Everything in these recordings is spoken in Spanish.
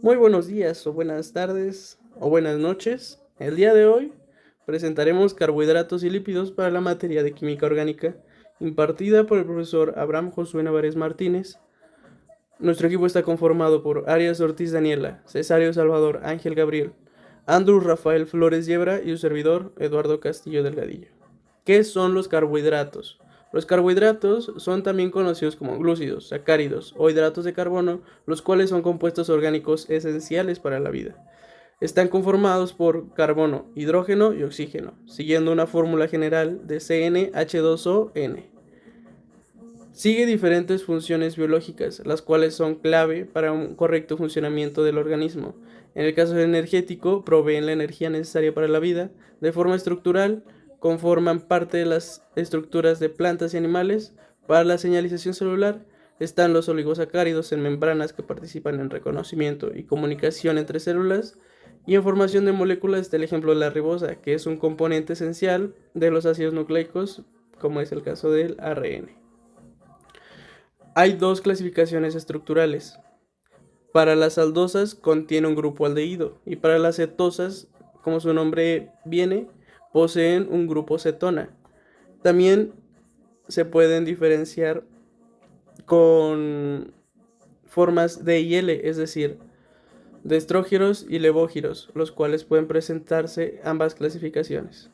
Muy buenos días o buenas tardes o buenas noches. El día de hoy presentaremos carbohidratos y lípidos para la materia de química orgánica impartida por el profesor Abraham Josué Navarez Martínez. Nuestro equipo está conformado por Arias Ortiz Daniela, Cesario Salvador Ángel Gabriel, Andrew Rafael Flores Yebra y su servidor Eduardo Castillo Delgadillo. ¿Qué son los carbohidratos? Los carbohidratos son también conocidos como glúcidos, sacáridos o hidratos de carbono, los cuales son compuestos orgánicos esenciales para la vida. Están conformados por carbono, hidrógeno y oxígeno, siguiendo una fórmula general de CnH2ON. Sigue diferentes funciones biológicas, las cuales son clave para un correcto funcionamiento del organismo. En el caso energético, proveen la energía necesaria para la vida. De forma estructural, conforman parte de las estructuras de plantas y animales. Para la señalización celular, están los oligosacáridos en membranas que participan en reconocimiento y comunicación entre células. Y en formación de moléculas está el ejemplo de la ribosa, que es un componente esencial de los ácidos nucleicos, como es el caso del ARN. Hay dos clasificaciones estructurales. Para las aldosas contiene un grupo aldehído y para las cetosas, como su nombre viene, poseen un grupo cetona. También se pueden diferenciar con formas D y L, es decir, de estrógiros y levógiros, los cuales pueden presentarse ambas clasificaciones.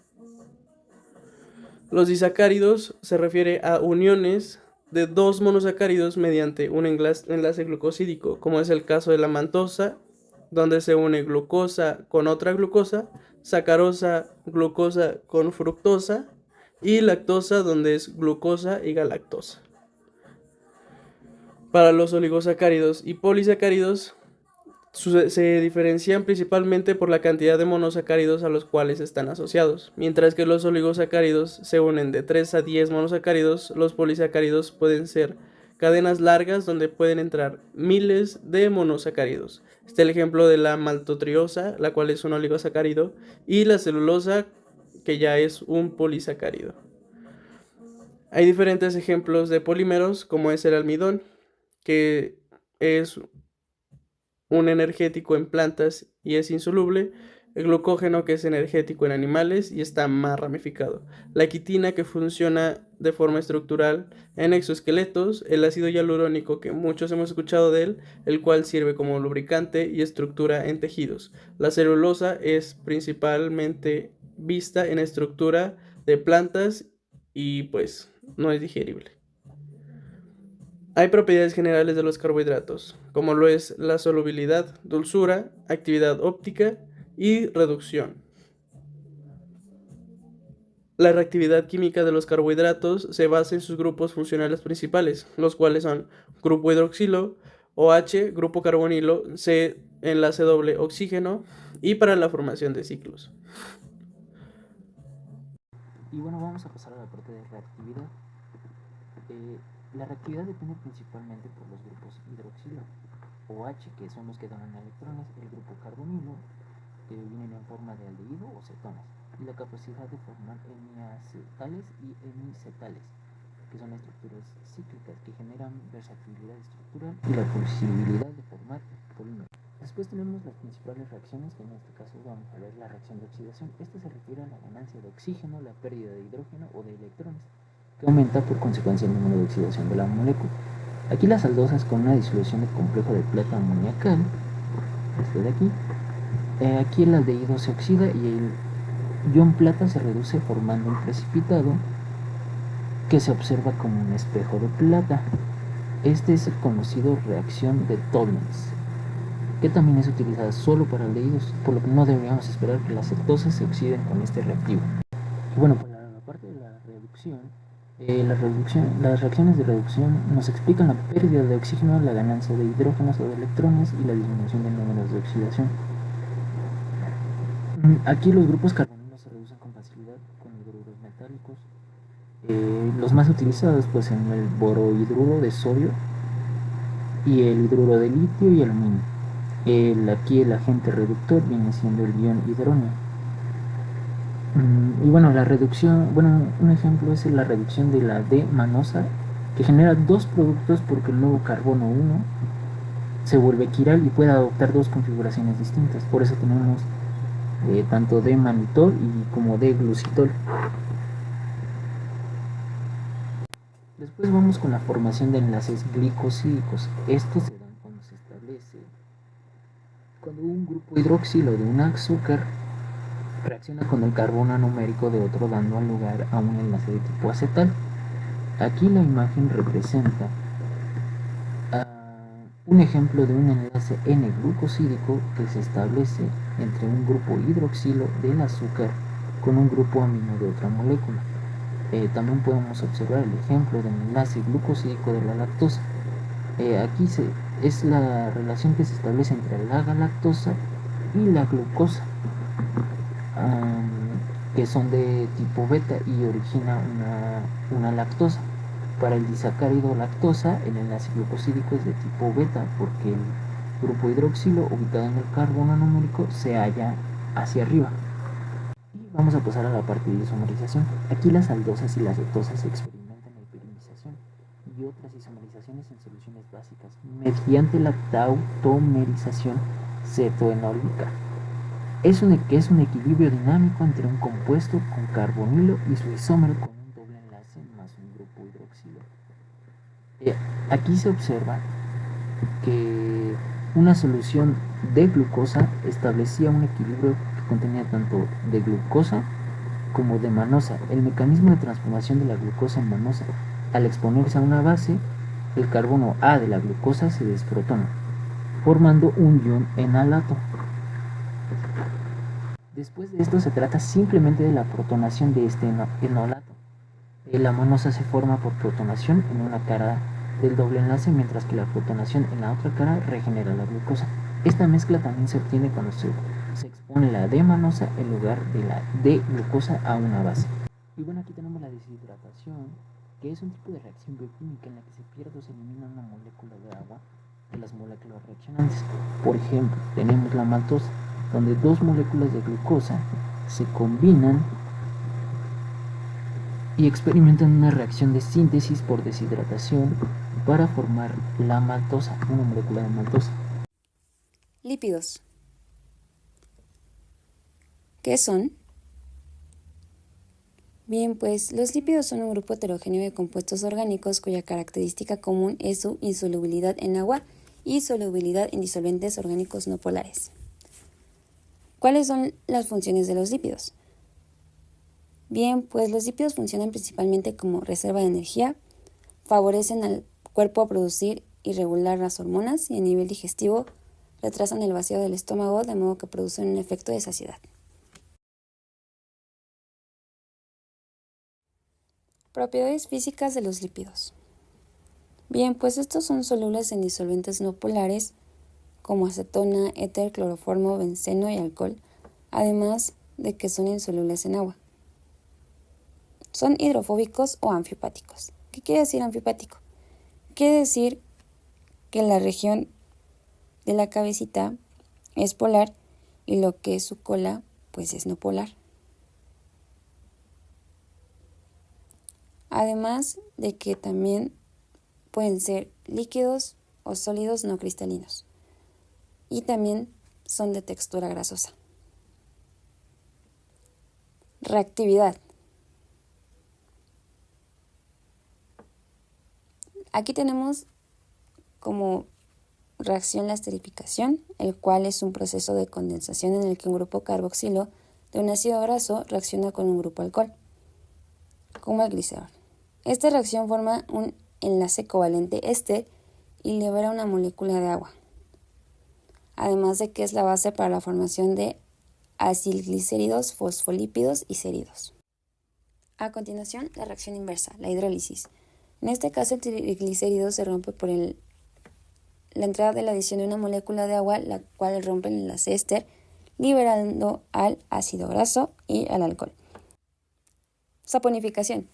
Los disacáridos se refiere a uniones de dos monosacáridos mediante un enlace glucosídico, como es el caso de la mantosa, donde se une glucosa con otra glucosa, sacarosa, glucosa con fructosa, y lactosa, donde es glucosa y galactosa. Para los oligosacáridos y polisacáridos, se diferencian principalmente por la cantidad de monosacáridos a los cuales están asociados. Mientras que los oligosacáridos se unen de 3 a 10 monosacáridos, los polisacáridos pueden ser cadenas largas donde pueden entrar miles de monosacáridos. Está el ejemplo de la maltotriosa, la cual es un oligosacárido, y la celulosa, que ya es un polisacárido. Hay diferentes ejemplos de polímeros, como es el almidón, que es un energético en plantas y es insoluble, el glucógeno, que es energético en animales y está más ramificado, la quitina, que funciona de forma estructural en exoesqueletos, el ácido hialurónico, que muchos hemos escuchado de él, el cual sirve como lubricante y estructura en tejidos. La celulosa es principalmente vista en estructura de plantas y pues no es digerible. Hay propiedades generales de los carbohidratos, como lo es la solubilidad, dulzura, actividad óptica y reducción. La reactividad química de los carbohidratos se basa en sus grupos funcionales principales, los cuales son grupo hidroxilo, OH, grupo carbonilo, C, enlace doble oxígeno, y para la formación de ciclos. Y bueno, vamos a pasar a la parte de reactividad. La reactividad depende principalmente por los grupos hidroxilo, OH, que son los que donan electrones, el grupo carbonilo, que vienen en forma de aldehído o cetonas, y la capacidad de formar hemiacetales y hemicetales, que son estructuras cíclicas que generan versatilidad estructural y la posibilidad de formar polímeros. Después tenemos las principales reacciones, que en este caso vamos a ver la reacción de oxidación. Esta se refiere a la ganancia de oxígeno, la pérdida de hidrógeno o de electrones, que aumenta por consecuencia el número de oxidación de la molécula. Aquí las aldosas con una disolución de complejo de plata amoniacal, este de aquí, aquí el aldehído se oxida y el ion plata se reduce formando un precipitado que se observa como un espejo de plata. Este es el conocido reacción de Tollens, que también es utilizada solo para aldehídos, por lo que no deberíamos esperar que las cetosas se oxiden con este reactivo. Y bueno, para la parte de la reducción, las reacciones de reducción nos explican la pérdida de oxígeno, la ganancia de hidrógenos o de electrones y la disminución de números de oxidación. Aquí los grupos carbonilos se reducen con facilidad con hidruros metálicos. Los más utilizados pues en el borohidruro de sodio y el hidruro de litio y aluminio. Aquí el agente reductor viene siendo el ion hidrógeno. Y bueno, la reducción, un ejemplo es la reducción de la D-manosa, que genera dos productos porque el nuevo carbono 1 se vuelve quiral y puede adoptar dos configuraciones distintas. Por eso tenemos tanto de manitol y como de glucitol. Después vamos con la formación de enlaces glicosídicos. Estos se dan cuando se establece cuando un grupo hidroxilo de un azúcar reacciona con el carbono anomérico de otro, dando lugar a un enlace de tipo acetal. Aquí la imagen representa un ejemplo de un enlace N-glucosídico que se establece entre un grupo hidroxilo del azúcar con un grupo amino de otra molécula. También podemos observar el ejemplo del enlace glucosídico de la lactosa. Aquí es la relación que se establece entre la galactosa y la glucosa, que son de tipo beta y origina una lactosa. Para el disacárido lactosa, el enlace glucosídico es de tipo beta porque el grupo hidroxilo ubicado en el carbono anomérico se halla hacia arriba. Y vamos a pasar a la parte de isomerización. Aquí las aldosas y las cetosas experimentan la hiperimización y otras isomerizaciones en soluciones básicas mediante la tautomerización cetoenólica. Es un equilibrio dinámico entre un compuesto con carbonilo y su isómero con un doble enlace más un grupo hidroxilo. Aquí se observa que una solución de glucosa establecía un equilibrio que contenía tanto de glucosa como de manosa. El mecanismo de transformación de la glucosa en manosa, al exponerse a una base, el carbono A de la glucosa se desprotona, formando un ion enalato. Después de esto se trata simplemente de la protonación de este enolato. La manosa se forma por protonación en una cara del doble enlace, mientras que la protonación en la otra cara regenera la glucosa. Esta mezcla también se obtiene cuando se expone la D-manosa en lugar de la D-glucosa a una base. Y bueno, aquí tenemos la deshidratación, que es un tipo de reacción bioquímica en la que se pierde o se elimina una molécula de agua de las moléculas reaccionantes. Por ejemplo, tenemos la maltosa, donde dos moléculas de glucosa se combinan y experimentan una reacción de síntesis por deshidratación para formar la maltosa, una molécula de maltosa. Lípidos. ¿Qué son? Bien, pues los lípidos son un grupo heterogéneo de compuestos orgánicos cuya característica común es su insolubilidad en agua y solubilidad en disolventes orgánicos no polares. ¿Cuáles son las funciones de los lípidos? Bien, pues los lípidos funcionan principalmente como reserva de energía, favorecen al cuerpo a producir y regular las hormonas y a nivel digestivo retrasan el vacío del estómago de modo que producen un efecto de saciedad. Propiedades físicas de los lípidos. Bien, pues estos son solubles en disolventes no polares como acetona, éter, cloroformo, benceno y alcohol, además de que son insolubles en agua. Son hidrofóbicos o anfiopáticos. ¿Qué quiere decir anfiopático? Quiere decir que la región de la cabecita es polar y lo que es su cola pues es no polar. Además de que también pueden ser líquidos o sólidos no cristalinos y también son de textura grasosa. Reactividad. Aquí tenemos como reacción la esterificación, el cual es un proceso de condensación en el que un grupo carboxilo de un ácido graso reacciona con un grupo alcohol, como el glicerol. Esta reacción forma un enlace covalente éster y libera una molécula de agua, además de que es la base para la formación de acilglicéridos, fosfolípidos y céridos. A continuación, la reacción inversa, la hidrólisis. En este caso, el triglicérido se rompe por la entrada de la adición de una molécula de agua, la cual rompe el enlace éster, liberando al ácido graso y al alcohol. Saponificación.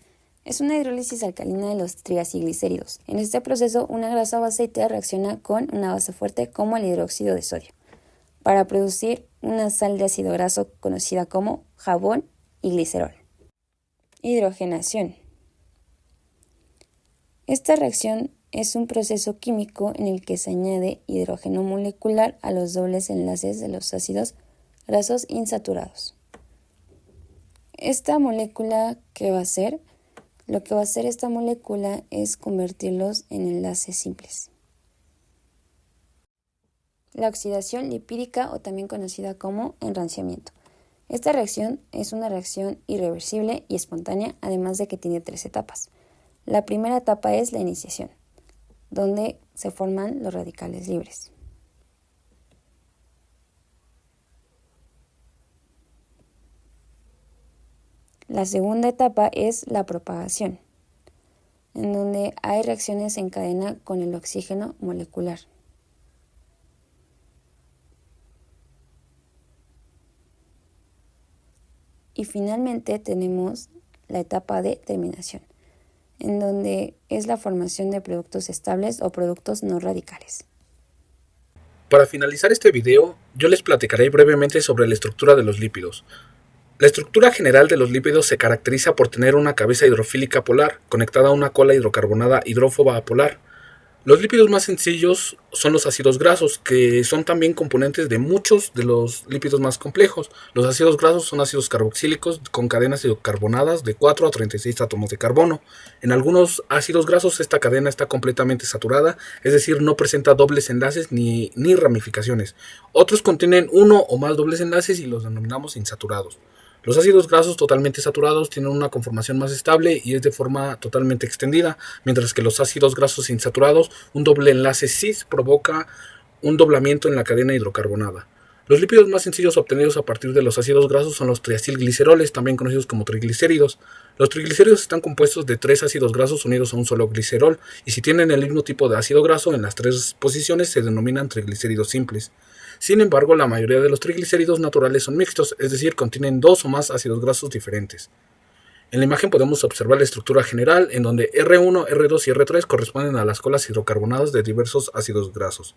Es una hidrólisis alcalina de los triacilglicéridos. En este proceso, una grasa o aceite reacciona con una base fuerte como el hidróxido de sodio, para producir una sal de ácido graso conocida como jabón y glicerol. Hidrogenación. Esta reacción es un proceso químico en el que se añade hidrógeno molecular a los dobles enlaces de los ácidos grasos insaturados. Esta molécula, ¿qué va a hacer? Lo que va a hacer esta molécula es convertirlos en enlaces simples. La oxidación lipídica, o también conocida como enranciamiento. Esta reacción es una reacción irreversible y espontánea, además de que tiene 3 etapas. La primera etapa es la iniciación, donde se forman los radicales libres. La segunda etapa es la propagación, en donde hay reacciones en cadena con el oxígeno molecular. Y finalmente tenemos la etapa de terminación, en donde es la formación de productos estables o productos no radicales. Para finalizar este video, yo les platicaré brevemente sobre la estructura de los lípidos. La estructura general de los lípidos se caracteriza por tener una cabeza hidrofílica polar conectada a una cola hidrocarbonada hidrófoba polar. Los lípidos más sencillos son los ácidos grasos, que son también componentes de muchos de los lípidos más complejos. Los ácidos grasos son ácidos carboxílicos con cadenas hidrocarbonadas de 4 a 36 átomos de carbono. En algunos ácidos grasos esta cadena está completamente saturada, es decir, no presenta dobles enlaces ni ramificaciones. Otros contienen uno o más dobles enlaces y los denominamos insaturados. Los ácidos grasos totalmente saturados tienen una conformación más estable y es de forma totalmente extendida, mientras que los ácidos grasos insaturados, un doble enlace cis provoca un doblamiento en la cadena hidrocarbonada. Los lípidos más sencillos obtenidos a partir de los ácidos grasos son los triacilgliceroles, también conocidos como triglicéridos. Los triglicéridos están compuestos de 3 ácidos grasos unidos a un solo glicerol, y si tienen el mismo tipo de ácido graso en las 3 posiciones se denominan triglicéridos simples. Sin embargo, la mayoría de los triglicéridos naturales son mixtos, es decir, contienen 2 o más ácidos grasos diferentes. En la imagen podemos observar la estructura general, en donde R1, R2 y R3 corresponden a las colas hidrocarbonadas de diversos ácidos grasos.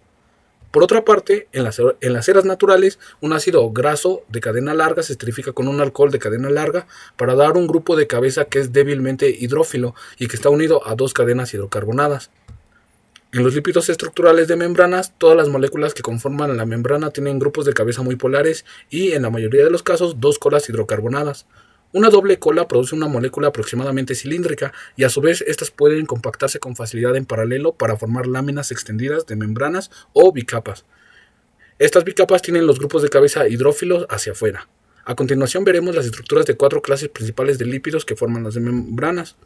Por otra parte, en las eras naturales, un ácido graso de cadena larga se esterifica con un alcohol de cadena larga para dar un grupo de cabeza que es débilmente hidrófilo y que está unido a 2 cadenas hidrocarbonadas. En los lípidos estructurales de membranas, todas las moléculas que conforman la membrana tienen grupos de cabeza muy polares y, en la mayoría de los casos, 2 colas hidrocarbonadas. Una doble cola produce una molécula aproximadamente cilíndrica y a su vez estas pueden compactarse con facilidad en paralelo para formar láminas extendidas de membranas o bicapas. Estas bicapas tienen los grupos de cabeza hidrófilos hacia afuera. A continuación veremos las estructuras de 4 clases principales de lípidos que forman las membranas.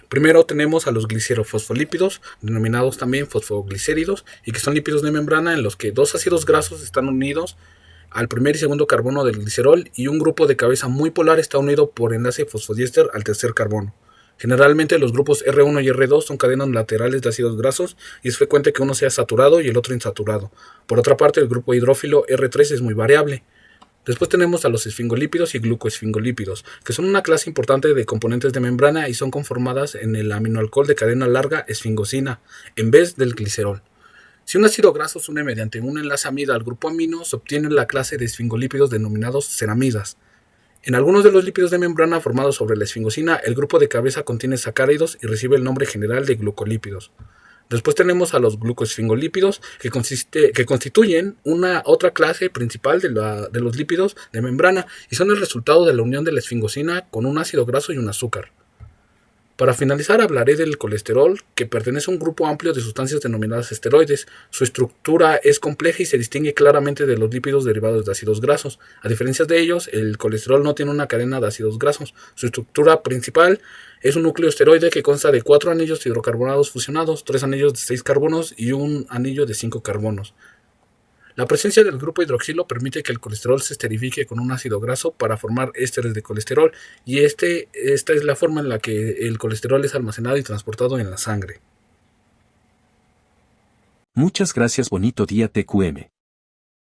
Primero tenemos a los glicerofosfolípidos, denominados también fosfoglicéridos, y que son lípidos de membrana en los que 2 ácidos grasos están unidos al primer y segundo carbono del glicerol y un grupo de cabeza muy polar está unido por enlace fosfodiéster al tercer carbono. Generalmente los grupos R1 y R2 son cadenas laterales de ácidos grasos y es frecuente que uno sea saturado y el otro insaturado. Por otra parte, el grupo hidrófilo R3 es muy variable. Después tenemos a los esfingolípidos y glucoesfingolípidos, que son una clase importante de componentes de membrana y son conformadas en el aminoalcohol de cadena larga esfingosina, en vez del glicerol. Si un ácido graso se une mediante un enlace amida al grupo amino, se obtiene la clase de esfingolípidos denominados ceramidas. En algunos de los lípidos de membrana formados sobre la esfingosina, el grupo de cabeza contiene sacáridos y recibe el nombre general de glucolípidos. Después tenemos a los glucoesfingolípidos, que constituyen una otra clase principal de los lípidos de membrana y son el resultado de la unión de la esfingosina con un ácido graso y un azúcar. Para finalizar hablaré del colesterol, que pertenece a un grupo amplio de sustancias denominadas esteroides. Su estructura es compleja y se distingue claramente de los lípidos derivados de ácidos grasos. A diferencia de ellos, el colesterol no tiene una cadena de ácidos grasos. Su estructura principal es un núcleo esteroide que consta de 4 anillos hidrocarbonados fusionados, 3 anillos de 6 carbonos y un anillo de 5 carbonos. La presencia del grupo hidroxilo permite que el colesterol se esterifique con un ácido graso para formar ésteres de colesterol y esta es la forma en la que el colesterol es almacenado y transportado en la sangre. Muchas gracias, bonito día TQM.